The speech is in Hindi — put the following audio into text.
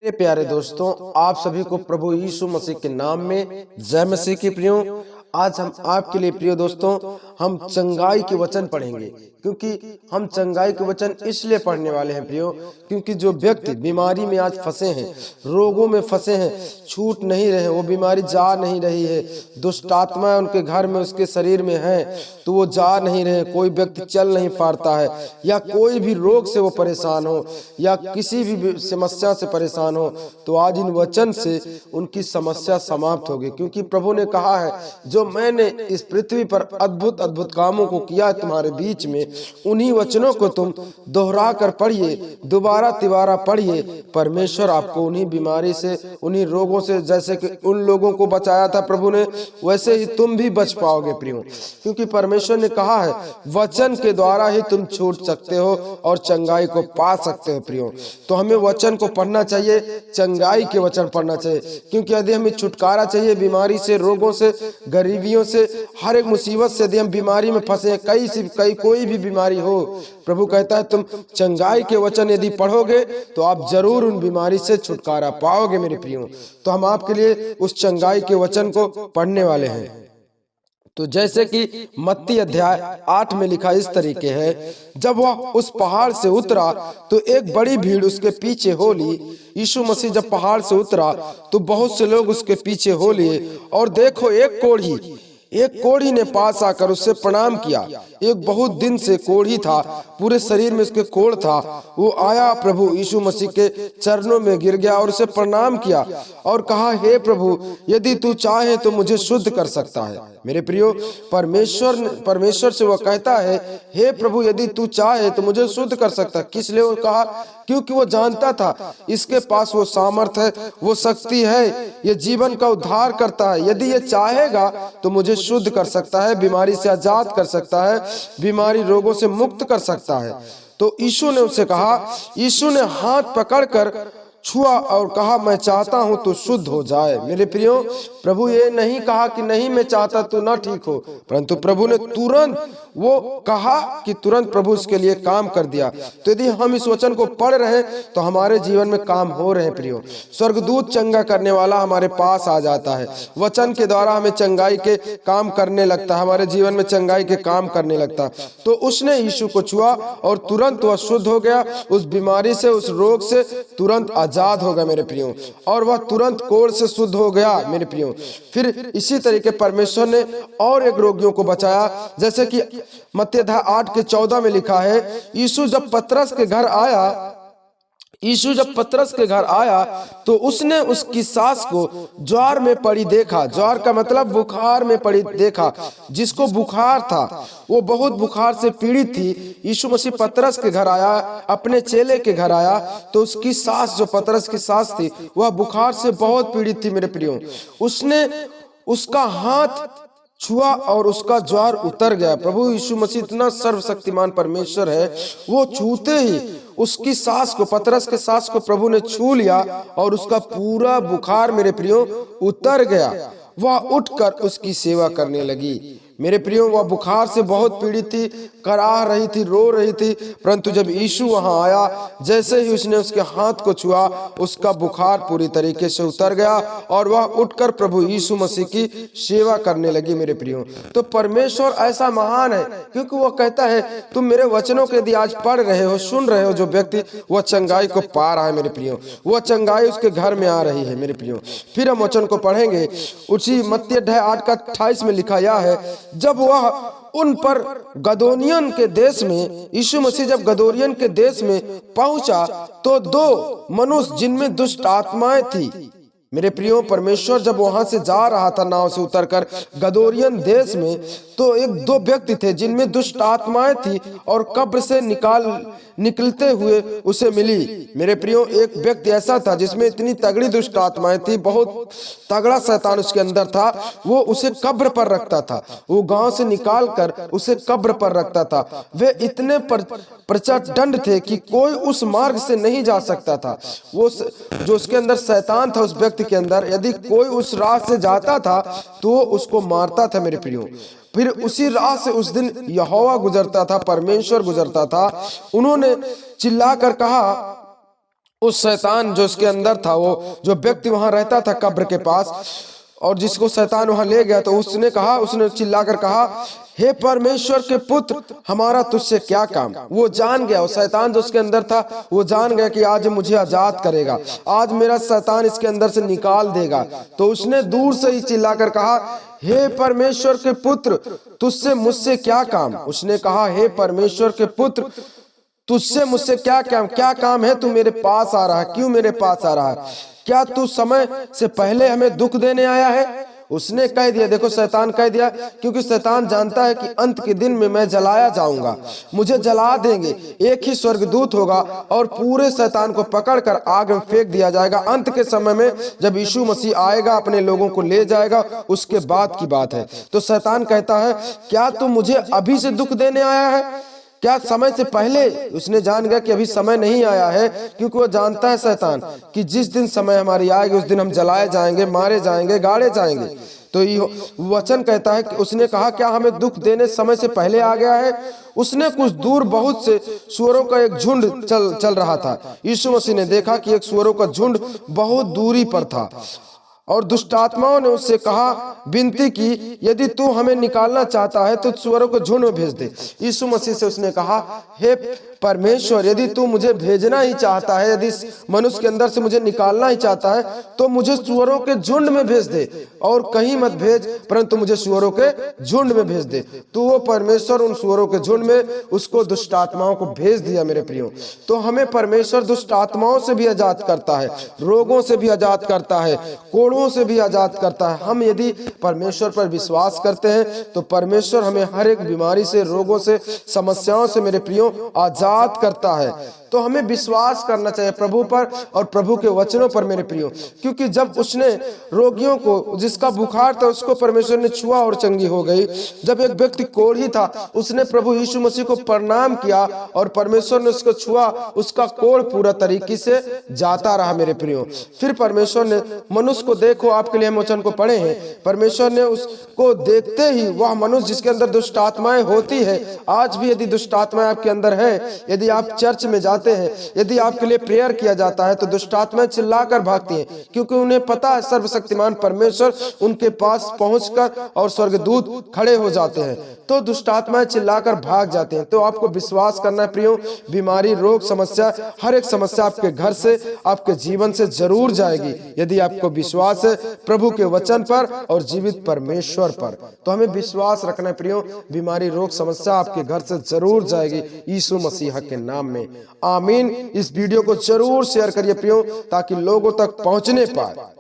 मेरे प्यारे दोस्तों, आप सभी को प्रभु यीशु मसीह के नाम में जय मसीह की प्रियो। आज हम आपके लिए प्रिय दोस्तों हम चंगाई के वचन पढ़ेंगे, क्योंकि हम चंगाई के वचन इसलिए पढ़ने वाले हैं प्रियो, क्योंकि जो व्यक्ति बीमारी में आज फंसे हैं, रोगों में फंसे हैं, छूट नहीं रहे, वो बीमारी जा नहीं रही है, दुष्ट आत्मा उनके घर में उसके शरीर में है तो वो जा नहीं रहे, कोई व्यक्ति चल नहीं पाता है, या कोई भी रोग से वो परेशान हो या किसी भी समस्या से परेशान हो, तो आज इन वचन से उनकी समस्या समाप्त होगी। क्योंकि प्रभु ने कहा है, जो मैंने इस पृथ्वी पर अद्भुत अद्भुत कामों को किया है तुम्हारे बीच में, उन्हीं वचनों को तुम दोहरा कर पढ़िए, दोबारा तिबारा पढ़िए। परमेश्वर आपको उन्हीं बीमारी से, उन्हीं रोगों से, जैसे कि उन लोगों को बचाया था प्रभु ने, वैसे ही तुम भी बच पाओगे प्रियो। क्योंकि परमेश्वर ने कहा है, वचन के द्वारा ही तुम छूट सकते हो और चंगाई को पा सकते हो प्रियो। तो हमें वचन को पढ़ना चाहिए, चंगाई के वचन पढ़ना चाहिए, क्योंकि यदि हमें छुटकारा चाहिए बीमारी से, रोगों से, गरीबियों से, हर एक मुसीबत से, यदि हम बीमारी में फंसे, कोई भी बीमारी हो, प्रभु कहता है तुम चंगाई के वचन यदि पढ़ोगे तो आप जरूर उन बीमारी से छुटकारा पाओगे मेरे प्रियो। तो हम आपके लिए उस चंगाई के वचन को पढ़ने वाले हैं। तो जैसे कि मत्ती अध्याय 8 में लिखा इस तरीके है, जब वह उस पहाड़ से उतरा तो एक बड़ी भीड़ उसके पीछे हो ली। यीशु मसीह जब पहाड़ से उतरा तो बहुत से लोग उसके पीछे हो लिए, और देखो एक कोढ़ी ने पास आकर उससे प्रणाम किया। एक बहुत दिन से कोढ़ी था, पूरे शरीर में उसके कोढ़ था। वो आया, प्रभु यीशु मसीह के चरणों में गिर गया और उसे प्रणाम किया और कहा, हे प्रभु, यदि तू चाहे तो मुझे शुद्ध कर सकता है। मेरे प्रियो, परमेश्वर से वो कहता है, हे प्रभु, यदि तू चाहे तो मुझे शुद्ध कर सकता है। किस लिए वो कहा? क्योंकि वो जानता था इसके पास वो सामर्थ है, वो शक्ति है, ये जीवन का उद्धार करता है। यदि ये चाहेगा तो मुझे शुद्ध कर सकता है, बीमारी से आजाद कर सकता है, बीमारी रोगों से मुक्त कर सकता है। तो यीशु ने उससे कहा, यीशु ने हाथ पकड़कर छुआ और कहा, मैं चाहता हूं तो शुद्ध हो जाए। मेरे प्रियो, प्रभु ये नहीं कहा कि नहीं मैं चाहता तो ना ठीक हो, परंतु प्रभु ने तुरंत वो कहा कि तुरंत प्रभु उसके लिए काम कर दिया। तो यदि हम इस वचन को पढ़ रहे हैं तो हमारे जीवन में काम हो रहे हैं प्रियो। स्वर्गदूत चंगा करने वाला हमारे पास आ जाता है, वचन के द्वारा हमें चंगाई के काम करने लगता है, हमारे जीवन में चंगाई के काम करने लगता है। तो उसने यीशु को छुआ और तुरंत वह शुद्ध हो गया, उस बीमारी से, उस रोग से तुरंत आजाद हो गया मेरे प्रियो, और वह तुरंत कोढ़ से शुद्ध हो गया मेरे प्रियो। फिर इसी तरीके परमेश्वर ने और एक रोगियों को बचाया, जैसे कि मत्ती अध्याय 8 के 14 में लिखा है, यीशु जब पतरस के घर आया तो उसने उसकी सास को ज्वार में पड़ी देखा। ज्वार का मतलब बुखार में पड़ी देखा। जिसको बुखार था, वो बहुत बुखार से पीड़ित थी। यीशु मसीह पतरस के घर आया, अपने चेले के घर आया, तो उसकी सास, जो पतरस की सास थी, वह बुखार से बहुत पीड़ित थी मेरे प्रियो। उसने उसका हाथ छुआ और उसका ज्वार उतर गया। प्रभु यीशु मसीह इतना सर्वशक्तिमान परमेश्वर है, वो छूते ही उसकी सास को, पतरस के सास को प्रभु ने छू लिया और उसका पूरा बुखार मेरे प्रियो उतर गया। वह उठकर उसकी सेवा करने लगी। मेरे प्रियो, वह बुखार से बहुत पीड़ित थी, कराह रही थी, रो रही थी, परंतु जब यीशु वहां आया, जैसे ही उसने उसके हाथ को छुआ, उसका बुखार पूरी तरीके से उतर गया और वह उठकर प्रभु यीशु मसीह की सेवा करने लगी मेरे प्रियो। तो परमेश्वर ऐसा महान है, क्योंकि वो कहता है, तुम मेरे वचनों के यदि आज पढ़ रहे हो, सुन रहे हो, जो व्यक्ति वह चंगाई को पा रहा है मेरे प्रियो, वह चंगाई उसके घर में आ रही है मेरे प्रियो। फिर हम वचन को पढ़ेंगे, उसी मत्ती अध्याय 8 का 28 में लिखा यह है, जब वह उन पर गदोनियन के देश में, यीशु मसीह जब गदोनियन के देश में पहुंचा तो 2 मनुष्य जिनमें दुष्ट आत्माएं थी मेरे प्रियो, परमेश्वर जब वहां से जा रहा था नाव से उतरकर गदोरियन देश में, तो 2 व्यक्ति थे जिनमें दुष्ट आत्माएं थी और कब्र से निकलते हुए उसे मिली। मेरे प्रियो, एक व्यक्ति ऐसा था जिसमें इतनी तगड़ी दुष्ट आत्माएं थी, बहुत तगड़ा शैतान उसके अंदर था, वो उसे कब्र पर रखता था, वो गांव से निकाल कर उसे कब्र पर रखता था। वे इतने प्रचंड थे कि कोई उस मार्ग से नहीं जा सकता था। वो जो उसके अंदर शैतान था उस व्यक्ति के अंदर, यदि कोई उस राह से जाता था तो उसको मारता था मेरे प्रियो। फिर उसी राह से उस दिन यहोवा गुजरता था, परमेश्वर गुजरता था। उन्होंने चिल्लाकर कहा, उस शैतान जो उसके अंदर था, वो जो व्यक्ति वहां रहता था कब्र के पास, और जिसको शैतान वहां ले गया, तो उसने चिल्लाकर कहा, हे परमेश्वर के पुत्र, हमारा तुझसे क्या काम। वो जान गया, वो शैतान जो उसके अंदर था, वो जान गया कि आज मुझे आजाद करेगा, आज मेरा शैतान इसके अंदर से निकाल देगा। तो उसने दूर से ही चिल्लाकर कहा, हे परमेश्वर के पुत्र, तुझसे मुझसे क्या काम। उसने कहा, हे परमेश्वर के पुत्र, तुझसे मुझसे क्या काम, क्या काम है, तू मेरे पास आ रहा है, क्यों मेरे पास आ रहा है, क्या तू समय से पहले हमें दुख देने आया है। उसने कह दिया, देखो शैतान कह दिया, क्योंकि शैतान जानता है कि अंत के दिन में मैं जलाया जाऊंगा, मुझे जला देंगे, एक ही स्वर्गदूत होगा और पूरे शैतान को पकड़कर आग में फेंक दिया जाएगा। अंत के समय में जब यीशु मसीह आएगा, अपने लोगों को ले जाएगा, उसके बाद की बात है। तो शैतान कहता है, क्या तू मुझे अभी से दुख देने आया है, क्या समय से पहले। उसने जान गया कि अभी समय नहीं आया है, क्योंकि वो जानता है शैतान कि जिस दिन समय हमारी आएगी उस दिन हम जलाए जाएंगे, मारे जाएंगे, गाड़े जाएंगे। तो ये वचन कहता है कि उसने कहा, क्या हमें दुख देने समय से पहले आ गया है। उसने कुछ दूर बहुत से सुअरों का एक झुंड चल रहा था। यीशु मसीह ने देखा कि एक सुअरों का झुंड बहुत दूरी पर था, और दुष्ट आत्माओं ने उससे कहा, विनती की, यदि तू हमें निकालना चाहता है तो सुअरों को झुंड में भेज दे। यीशु मसीह से उसने कहा, हे परमेश्वर, यदि तू मुझे भेजना ही चाहता है, यदि मनुष्य के अंदर से मुझे निकालना ही चाहता है, तो मुझे सुअरों के झुंड में भेज दे, और कहीं मत भेज, परंतु मुझे सुअरों के झुंड में भेज दे। तो वो परमेश्वर उन सुअरों के झुंड में उसको दुष्ट आत्माओं को भेज दिया। मेरे प्रियो, तो हमें परमेश्वर दुष्ट आत्माओं से भी आजाद करता है, रोगों से भी आजाद करता है, कोड़ों से भी आजाद करता है। हम यदि परमेश्वर पर विश्वास करते हैं तो परमेश्वर हमें हर एक बीमारी से, रोगों से, समस्याओं से मेरे प्रियो आजाद करता है। तो हमें विश्वास करना चाहिए प्रभु पर और प्रभु के वचनों पर मेरे प्रियो, क्योंकि जब उसने रोगियों को, जिसका बुखार था, उसको परमेश्वर ने छुआ और चंगी हो गई। जब एक व्यक्ति कोढ़ी था, उसने प्रभु यीशु मसीह को प्रणाम किया और परमेश्वर ने उसको छुआ, उसका कोढ़ पूरा तरीके से जाता रहा। मेरे प्रियो, फिर परमेश्वर ने मनुष्य को, देखो आपके लिए हम वचन को पढ़े हैं, परमेश्वर ने उसको देखते ही वह मनुष्य जिसके अंदर दुष्ट आत्माएं होती है, आज भी यदि दुष्ट आत्माएं आपके अंदर है, यदि आप चर्च में जाते हैं, यदि आपके लिए प्रेयर किया जाता है, तो दुष्ट आत्माएं चिल्लाकर भागती हैं, क्योंकि उन्हें पता है सर्वशक्तिमान परमेश्वर उनके पास पहुंचकर और स्वर्गदूत खड़े हो जाते हैं, तो दुष्ट आत्माएं चिल्लाकर भाग जाते हैं। तो आपको विश्वास करना है प्रियो, बीमारी, रोग, समस्या, हर एक समस्या आपके घर से, आपके जीवन से जरूर जाएगी, यदि आपको विश्वास है प्रभु के वचन पर और जीवित परमेश्वर पर। तो हमें विश्वास रखना है प्रियो, बीमारी, रोग, समस्या आपके घर से जरूर जाएगी, यीशु मसीह के नाम में, आमीन। इस वीडियो को जरूर शेयर करिए प्रियो, ताकि लोगों तक पहुंचने पाए।